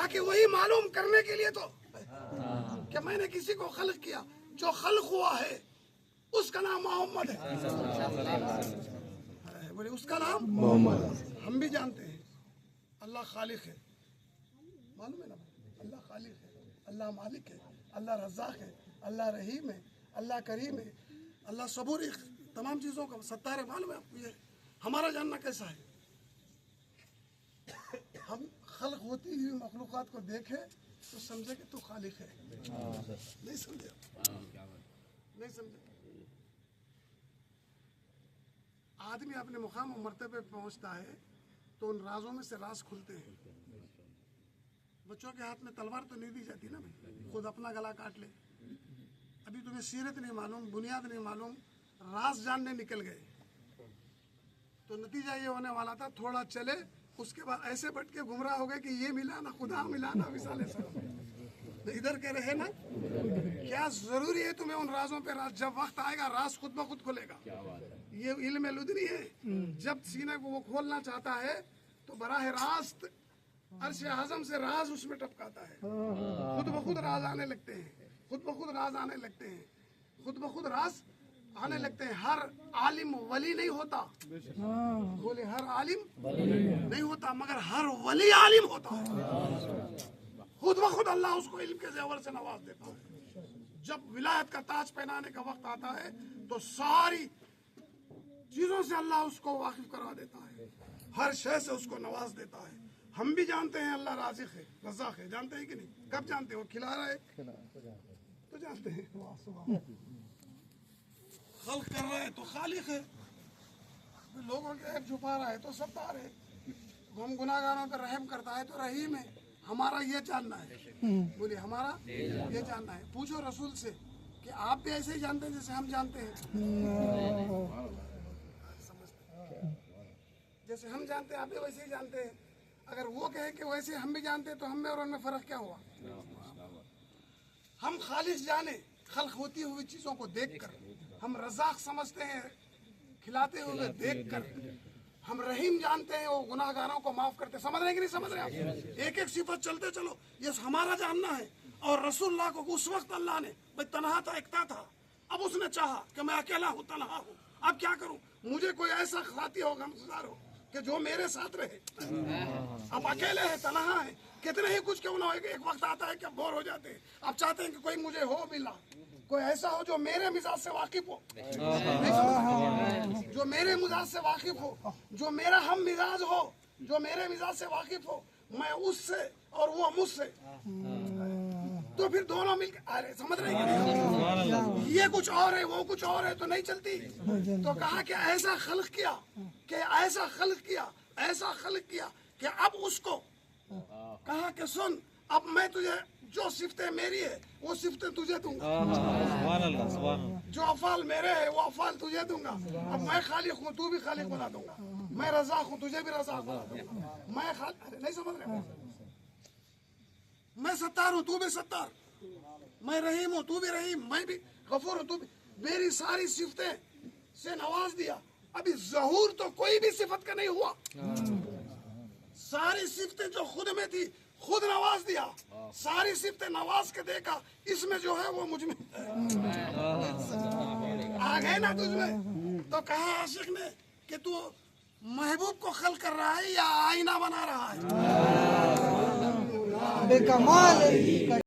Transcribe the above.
کہا کہ وہی معلوم کرنے کے لیے تو کہ میں نے کسی کو خلق کیا، جو خلق ہوا ہے اس کا نام محمد ہے، بولے اس کا نام محمد۔ ہم بھی جانتے ہیں اللہ خالق ہے، معلوم ہے نا، اللہ خالق ہے، اللہ مالک ہے، اللہ رزاق ہے، اللہ رحیم ہے، اللہ کریم ہے، اللہ صبور، تمام چیزوں کا ستار ہے۔ معلوم ہے آپ کو یہ ہمارا جاننا کیسا ہے؟ ہم خلق ہوتی ہوئی مخلوقات کو دیکھے تو سمجھے کہ تو خالق ہے، نہیں سمجھے؟ نہیں سمجھے؟ آدمی اپنے مقام و مرتبے پہ پہنچتا ہے تو ان رازوں میں سے راز کھلتے ہیں۔ بچوں کے ہاتھ میں تلوار تو نہیں دی جاتی نا بھائی، خود اپنا گلا کاٹ لے۔ ابھی تمہیں سیرت نہیں معلوم، بنیاد نہیں معلوم، راز جاننے نکل گئے تو نتیجہ یہ ہونے والا تھا، تھوڑا چلے اس کے بعد ایسے بٹ کے گمراہ ہو گئے کہ یہ ملا نہ خدا ملا نہ وصال سلام، ادھر کے رہے نا۔ کیا ضروری ہے تمہیں ان رازوں پہ راز؟ جب وقت آئے گا راز خود بخود کھلے گا۔ یہ علم لدنی ہے، جب سینے کو وہ کھولنا چاہتا ہے تو براہ راست عرش اعظم سے راز اس میں ٹپکاتا ہے، خود بخود راز آنے لگتے ہیں، خود بخود راز آنے لگتے ہیں، خود بخود راز آنے لگتے ہیں۔ ہر عالم ولی نہیں ہوتا، بولے ہر عالم نہیں ہوتا، مگر ہر ولی عالم ہوتا ہے۔ خود بخود اللہ اس کو علم کے زیور سے نواز دیتا ہے۔ جب ولایت کا تاج پہنانے کا وقت آتا ہے تو ساری چیزوں سے اللہ اس کو واقف کرا دیتا ہے، ہر شے سے اس کو نواز دیتا ہے۔ ہم بھی جانتے ہیں اللہ رازق ہے، رزاق ہے، جانتے ہیں کہ نہیں؟ کب جانتے ہیں؟ وہ کھلا رہا ہے تو جانتے ہیں، خلق کر رہا ہے تو خالق ہے، لوگوں کے عیب چھپا رہا ہے تو ستار ہے، ہم گناہ گاروں پہ رحم کرتا ہے تو رحیم ہے۔ ہمارا یہ جاننا ہے، بولیے ہمارا یہ جاننا ہے۔ پوچھو رسول سے کہ آپ بھی ایسے ہی جانتے ہیں جیسے ہم جانتے ہیں؟ جیسے ہم جانتے ہیں آپ بھی ویسے ہی جانتے ہیں۔ اگر وہ کہے کہ ویسے ہم بھی جانتے ہیں تو ہم میں اور ان میں فرق کیا ہوا؟ ہم خالص جانے خلق ہوتی ہوئی چیزوں کو دیکھ کر، ہم رزاق سمجھتے ہیں کھلاتے ہوئے دیکھ کر، ہم رحیم جانتے ہیں وہ گناہ گاروں کو معاف کرتے۔ سمجھ رہے ہیں کہ نہیں سمجھ رہے آپ؟ ایک ایک صفت چلتے چلو، یہ ہمارا جاننا ہے۔ اور رسول اللہ کو اس وقت اللہ نے بھائی تنہا تھا، ایکتا تھا، اب اس نے چاہا کہ میں اکیلا ہوں، تنہا ہوں، اب کیا کروں؟ مجھے کوئی ایسا ساتھی ہو، غمگسار ہو کہ جو میرے ساتھ رہے۔ اب اکیلے ہیں، تنہا ہے، کتنے ہی کچھ کیوں نہ ہو، ایک وقت آتا ہے کہ اب بور ہو جاتے ہیں، اب چاہتے ہیں کہ کوئی مجھے ہو ملا، کوئی ایسا ہو جو میرے مزاج سے واقف ہو، جو میرے مزاج سے واقف ہو، جو میرا ہم مزاج ہو، جو میرے مزاج سے واقف ہو، میں اس سے اور وہ مجھ سے، تو پھر دونوں مل کے ارے سمجھ رہے ہیں؟ یہ کچھ اور ہے وہ کچھ اور ہے تو نہیں چلتی۔ تو کہا کہ ایسا خلق کیا، کہ ایسا خلق کیا، ایسا خلق کیا کہ اب اس کو کہا کہ سن، اب میں تجھے جو صفتیں میری ہے وہ صفتیں تجھے دوں گا، جو افعال میرے ہیں وہ افعال تجھے دوں گا۔ اب میں خالق ہوں، تو بھی خالق بنا دوں گا، میں رزاق ہوں، تجھے بھی رزاق بنا دوں گا، میں نہیں سمجھ رہے؟ میں ستار ہوں، تو بھی ستار، میں رحیم ہوں، تو بھی رحیم، میں بھی غفور ہوں، تو بھی، میری ساری صفتیں سے نواز دیا۔ ابھی ظہور تو کوئی بھی صفت کا نہیں ہوا، ساری صفتیں جو خود میں تھی خود نواز دیا، ساری صفتیں نواز کے دیکھا، اس میں جو ہے وہ مجھ میں آ گئے نا تجھ میں۔ تو کہا عاشق نے کہ تو محبوب کو خلق کر رہا ہے یا آئینہ بنا رہا ہے؟ بے کمال